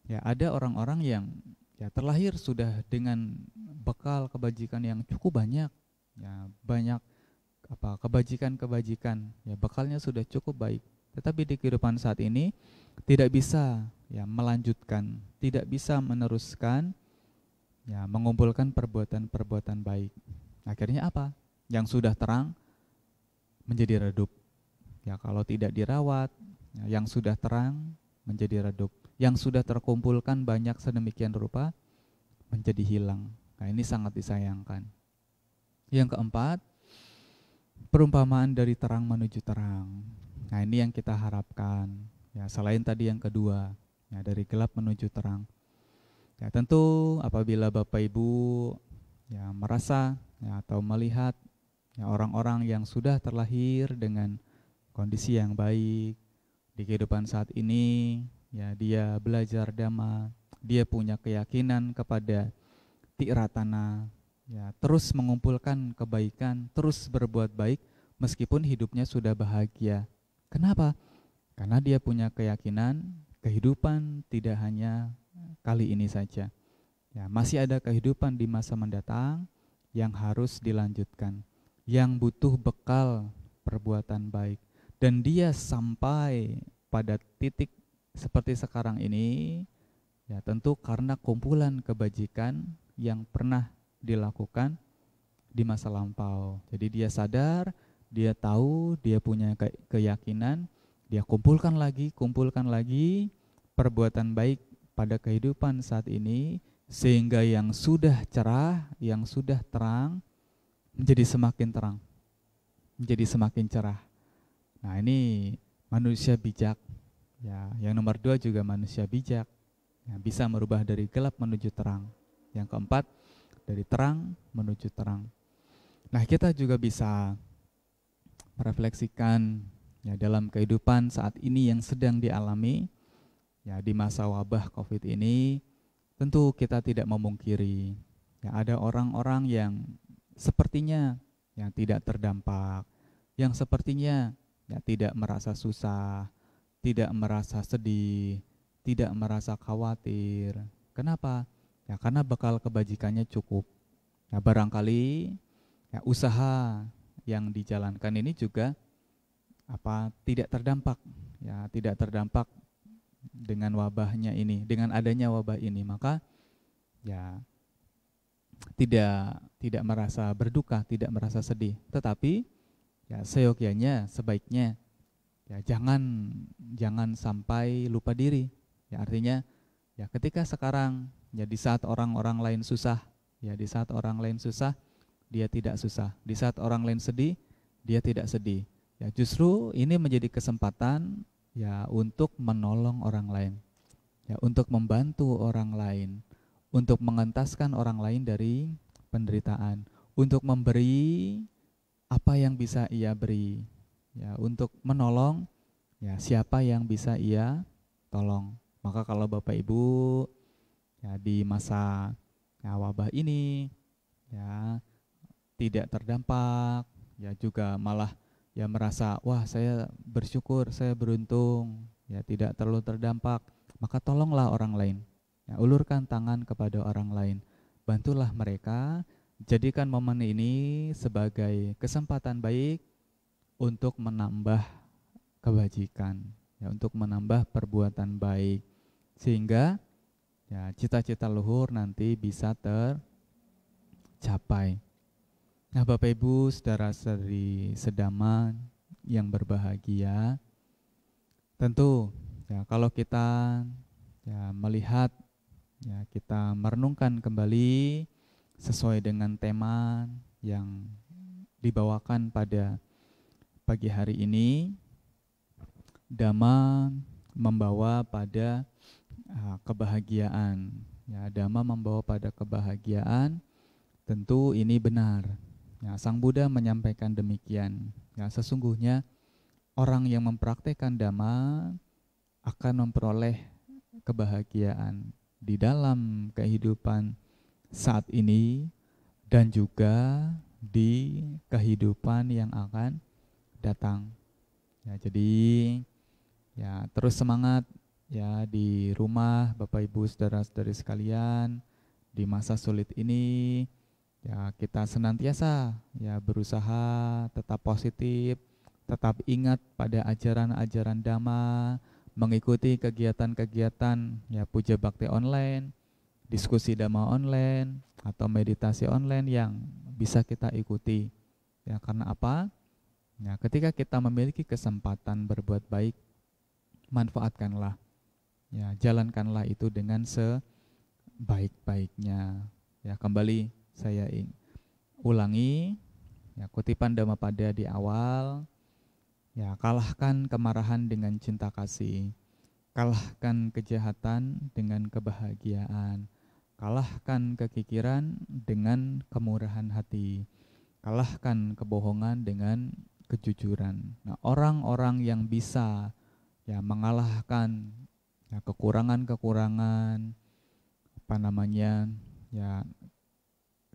ya ada orang-orang yang ya terlahir sudah dengan bekal kebajikan yang cukup banyak, ya banyak kebajikan-kebajikan, ya bekalnya sudah cukup baik, tetapi di kehidupan saat ini tidak bisa ya melanjutkan, tidak bisa meneruskan, ya mengumpulkan perbuatan-perbuatan baik. Akhirnya apa? Yang sudah terang menjadi redup. Ya kalau tidak dirawat, ya, yang sudah terang menjadi redup. Yang sudah terkumpulkan banyak sedemikian rupa menjadi hilang. Nah, ini sangat disayangkan. Yang keempat, perumpamaan dari terang menuju terang. Nah, ini yang kita harapkan. Ya, selain tadi yang kedua, ya dari gelap menuju terang. Ya, tentu apabila Bapak Ibu ya merasa ya atau melihat ya orang-orang yang sudah terlahir dengan kondisi yang baik di kehidupan saat ini, ya dia belajar dhamma, dia punya keyakinan kepada tiratana, ya terus mengumpulkan kebaikan, terus berbuat baik meskipun hidupnya sudah bahagia. Kenapa? Karena dia punya keyakinan kehidupan tidak hanya kali ini saja. Ya, masih ada kehidupan di masa mendatang yang harus dilanjutkan, yang butuh bekal perbuatan baik. Dan dia sampai pada titik seperti sekarang ini, ya tentu karena kumpulan kebajikan yang pernah dilakukan di masa lampau. Jadi dia sadar, dia tahu, dia punya keyakinan, dia kumpulkan lagi perbuatan baik pada kehidupan saat ini, sehingga yang sudah cerah, yang sudah terang menjadi semakin terang, menjadi semakin cerah. Nah, ini manusia bijak. Ya, yang nomor 2 juga manusia bijak, ya, bisa merubah dari gelap menuju terang. Yang keempat, dari terang menuju terang. Nah, kita juga bisa merefleksikan ya dalam kehidupan saat ini yang sedang dialami, ya di masa wabah COVID ini, tentu kita tidak memungkiri ya ada orang-orang yang sepertinya yang tidak terdampak, yang sepertinya ya tidak merasa susah, tidak merasa sedih, tidak merasa khawatir. Kenapa? Ya karena bekal kebajikannya cukup. Ya barangkali ya usaha yang dijalankan ini juga tidak terdampak, ya tidak terdampak dengan wabahnya ini, dengan adanya wabah ini, maka ya tidak merasa berduka, tidak merasa sedih. Tetapi ya seyogyanya, sebaiknya ya jangan sampai lupa diri. Ya artinya ya ketika sekarang ya di saat orang-orang lain susah, ya di saat orang lain susah dia tidak susah, di saat orang lain sedih dia tidak sedih. Ya justru ini menjadi kesempatan ya untuk menolong orang lain, ya untuk membantu orang lain, untuk mengentaskan orang lain dari penderitaan, untuk memberi apa yang bisa ia beri, ya untuk menolong ya siapa yang bisa ia tolong. Maka kalau Bapak Ibu ya di masa ya wabah ini ya tidak terdampak, ya juga malah ya merasa wah saya bersyukur, saya beruntung, ya tidak terlalu terdampak, maka tolonglah orang lain, ya ulurkan tangan kepada orang lain, bantulah mereka, jadikan momen ini sebagai kesempatan baik untuk menambah kebajikan, ya untuk menambah perbuatan baik, sehingga ya cita-cita luhur nanti bisa tercapai. Nah, Bapak Ibu, saudara-saudari sedaman yang berbahagia, tentu ya kalau kita ya melihat, ya kita merenungkan kembali sesuai dengan tema yang dibawakan pada pagi hari ini, Dhamma membawa pada kebahagiaan. Ya, Dhamma membawa pada kebahagiaan. Tentu ini benar. Ya, Sang Buddha menyampaikan demikian. Ya, sesungguhnya orang yang mempraktekkan Dhamma akan memperoleh kebahagiaan di dalam kehidupan saat ini dan juga di kehidupan yang akan datang. Ya, jadi ya terus semangat ya di rumah Bapak Ibu saudara-saudari sekalian di masa sulit ini. Ya, kita senantiasa ya berusaha tetap positif, tetap ingat pada ajaran-ajaran Dhamma, mengikuti kegiatan-kegiatan ya puja bakti online, diskusi Dhamma online atau meditasi online yang bisa kita ikuti. Ya, karena apa? Ya, ketika kita memiliki kesempatan berbuat baik, manfaatkanlah. Ya, jalankanlah itu dengan sebaik-baiknya. Ya, kembali saya ulangi ya, kutipan Dhammapada di awal. Ya, kalahkan kemarahan dengan cinta kasih. Kalahkan kejahatan dengan kebahagiaan. Kalahkan kekikiran dengan kemurahan hati. Kalahkan kebohongan dengan kejujuran. Nah, orang-orang yang bisa ya mengalahkan ya kekurangan-kekurangan ya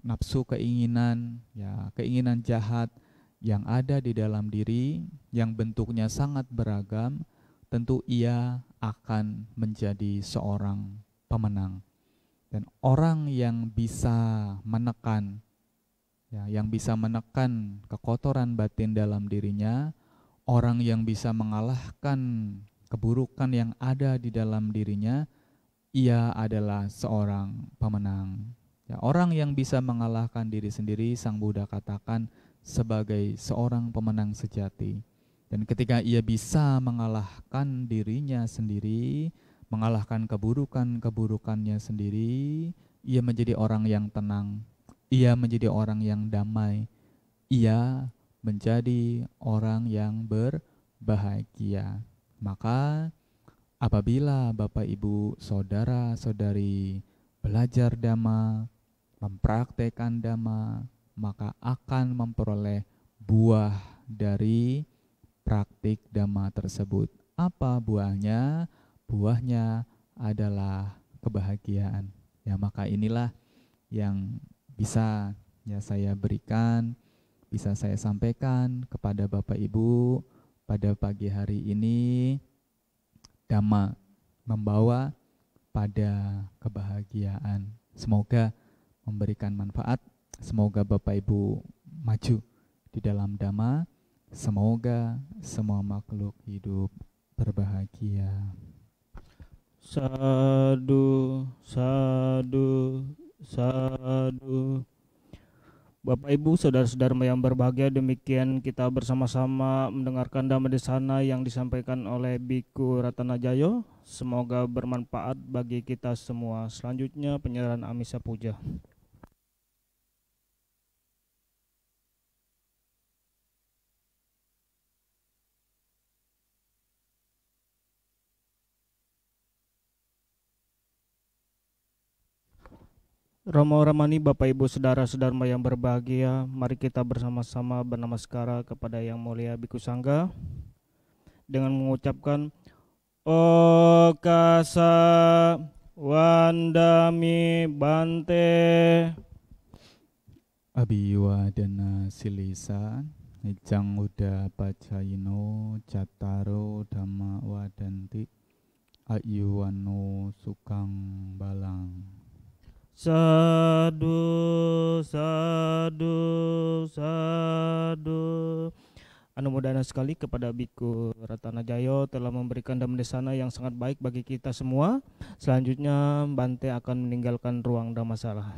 nafsu keinginan, ya keinginan jahat yang ada di dalam diri yang bentuknya sangat beragam, tentu ia akan menjadi seorang pemenang. Dan orang yang bisa menekan kekotoran batin dalam dirinya, orang yang bisa mengalahkan keburukan yang ada di dalam dirinya, ia adalah seorang pemenang. Ya, orang yang bisa mengalahkan diri sendiri, Sang Buddha katakan sebagai seorang pemenang sejati. Dan ketika ia bisa mengalahkan dirinya sendiri, mengalahkan keburukannya sendiri, ia menjadi orang yang tenang, ia menjadi orang yang damai, ia menjadi orang yang berbahagia. Maka apabila Bapak Ibu saudara-saudari belajar Dhamma, mempraktekkan Dhamma, maka akan memperoleh buah dari praktik Dhamma tersebut. Apa buahnya? Buahnya adalah kebahagiaan. Ya, maka inilah yang bisa ya saya berikan, bisa saya sampaikan kepada Bapak Ibu pada pagi hari ini. Dhamma membawa pada kebahagiaan. Semoga memberikan manfaat. Semoga Bapak Ibu maju di dalam Dhamma. Semoga semua makhluk hidup berbahagia. Sadu, sadu, sadu. Bapak Ibu saudara-saudara yang berbahagia, demikian kita bersama-sama mendengarkan Dhamma Desana yang disampaikan oleh Biku Ratanajayo. Semoga bermanfaat bagi kita semua. Selanjutnya penyerahan Amisa Puja. Romo Ramani, Bapak Ibu saudara-saudara yang berbahagia, mari kita bersama-sama bernamaskara kepada Yang Mulia Biku Sangga dengan mengucapkan Okasa Wandami Bante. Abhiwadana silisa Nijang Uda Pacayino Cattaro Dhamma Wadanti Ayuwano Sukang Balang. Sadu, sadu, sadu. Anumodana sekali kepada Biku Ratanajayo telah memberikan Dhamma Desana yang sangat baik bagi kita semua. Selanjutnya Bante akan meninggalkan ruang Dhammasala.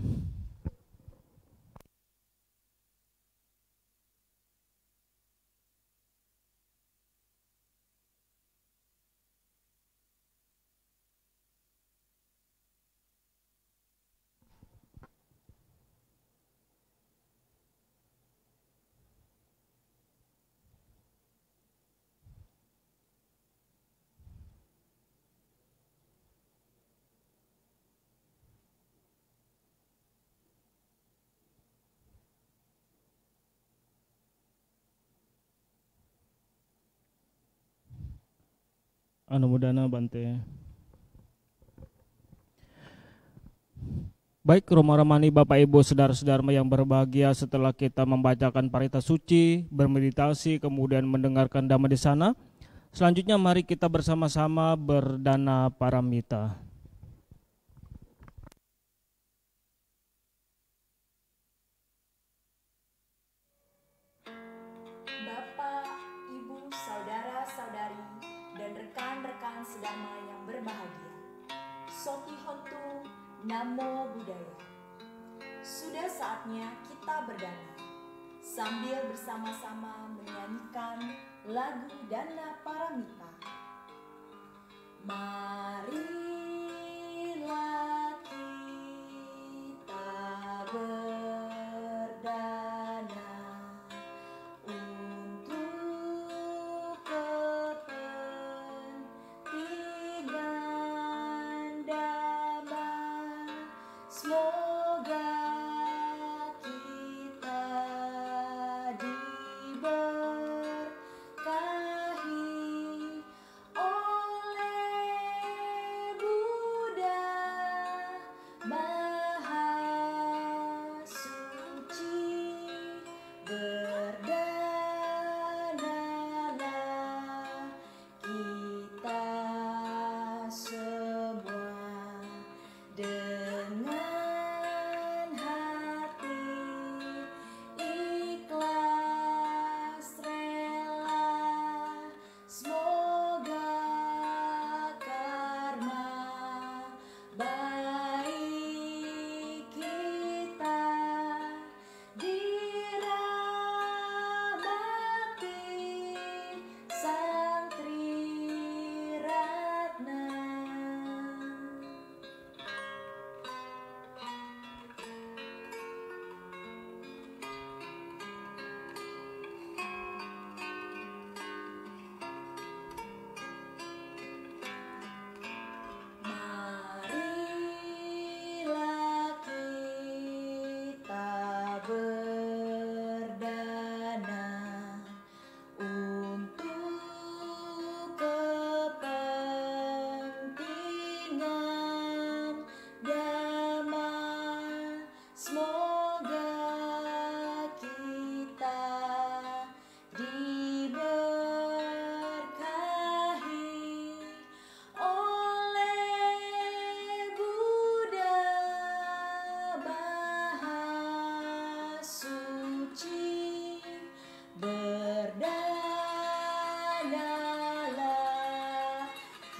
Anumodana Bante. Baik Roma Ramani, Bapak Ibu, saudara-saudara yang berbahagia, setelah kita membacakan parita suci, bermeditasi, kemudian mendengarkan Dhamma di sana, selanjutnya mari kita bersama-sama berdana paramita. Bapak, Ibu, saudara-saudari, dan rekan-rekan sedama yang berbahagia. Sotihotu Namo Buddhaya. Sudah saatnya kita berdana sambil bersama-sama menyanyikan lagu Dana Paramita. Marilah kita berdana untuk kepentingan damai. Semoga kita diberkahi oleh Buddha Maha Suci. Berdanalah kita semua dengan hati ikhlas rela. Semoga karma baik kita dirahmati Sang Triratna. Marilah kita berdana untuk kepentingan damai. Semoga kita diberkahi oleh Buddha Maha Suci. Berdanalah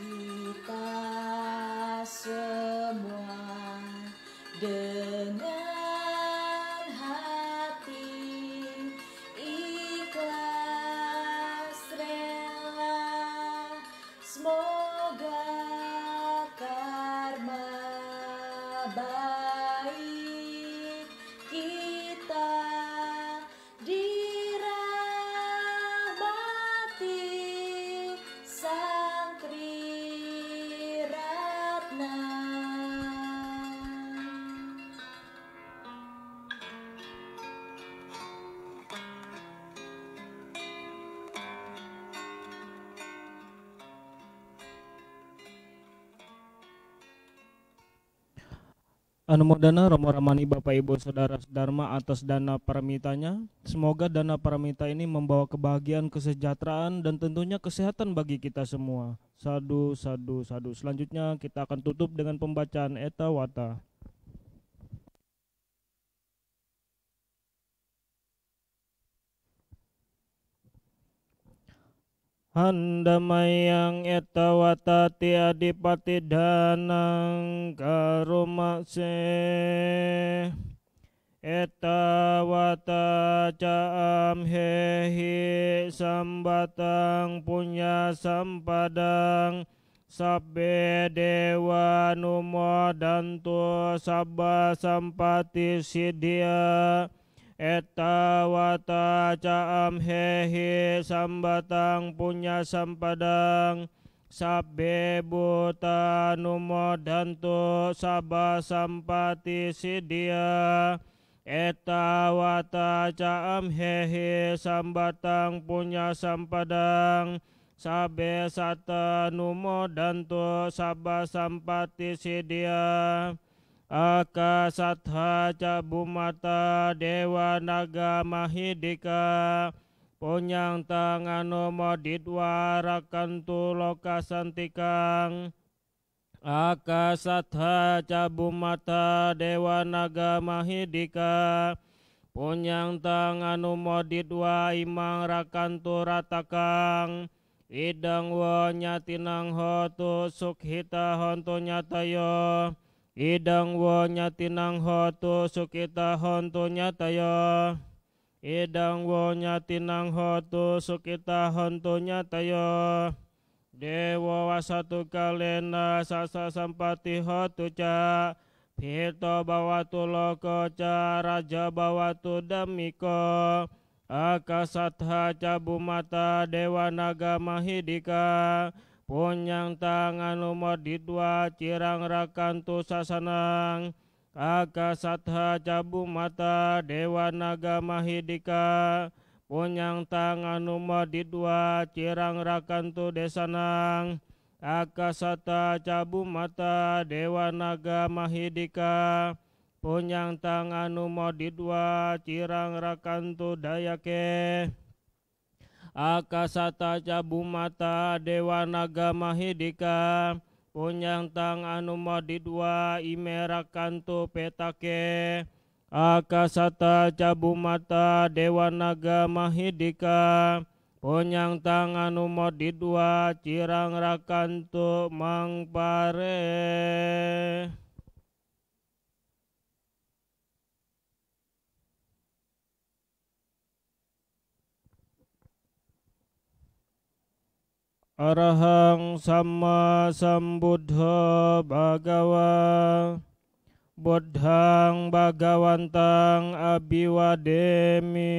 kita semua dengan hati ikhlas rela. Semoga karma baik kita dirahmati Sang Triratna. Anumodana Romo Ramani, Bapak Ibu, saudara-saudara atas dana paramitanya. Semoga dana paramita ini membawa kebahagiaan, kesejahteraan, dan tentunya kesehatan bagi kita semua. Sadu, sadu, sadu. Selanjutnya kita akan tutup dengan pembacaan Eta Wata. Handamayang eta watati adipati danang karumakse eta wata caam hehi sambatang punya sampadang sabbe dewa numodantu sabba sampati sidia. Eta wata caam hehi sambatang punya sampadang sabbe buta numodantu sabba sampati sidia. Eta wata caam hehi sambatang punya sampadang sabe sata numo dantu sabba sampati sidia aka satha ca bumata dewa naga mahidika punyang tangano modidwa rakantu loka santikang aka satha ca bumata dewa naga mahidika punyang tangano modidwa imang rakantu ratakang idang wo nyatinang hotu sukhita hontu nyatayo idang wo nyatinang hotu sukita hontu nyatayo idang wo nyatinang hotu sukita hontu nyatayo dewa wasatu kalena sasa sampati hotu ca pito bawatu loko ca raja bawatu damiko akasatha ca bumata dewa naga mahidika punyang tanganu modidwa cirang rakantu sasanang akasatha ca bumata dewa naga mahidika punyang tanganu modidwa cirang rakantu desanang akasata ca bumata dewa naga mahidika punyang tanganu modidwa cirang rakantu dayake akasata ca bumata dewa naga mahidika punyang tanganu modidwa imerakantu petake akasata ca bumata dewa naga mahidika punyang tanganu modidwa cirang rakantu mangpare Arahang Sama Sambuddha Bhagawa Buddhang Bhagawantang Abiwademi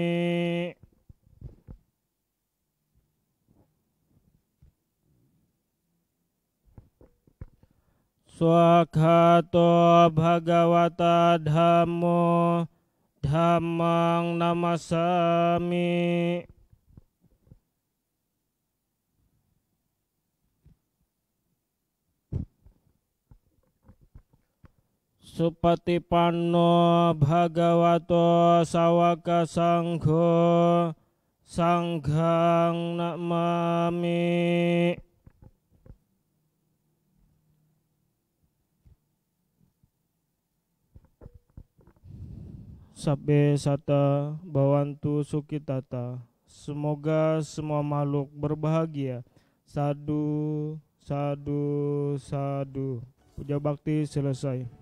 Swakhato Bhagawata Dhammo Dhammang Namasami Supatipanno Bhagavato Sawaka Sangho Sanghang Namami Sabbe sata bawantu sukitata. Semoga semua makhluk berbahagia. Sadu, sadu, sadu. Puja bakti selesai.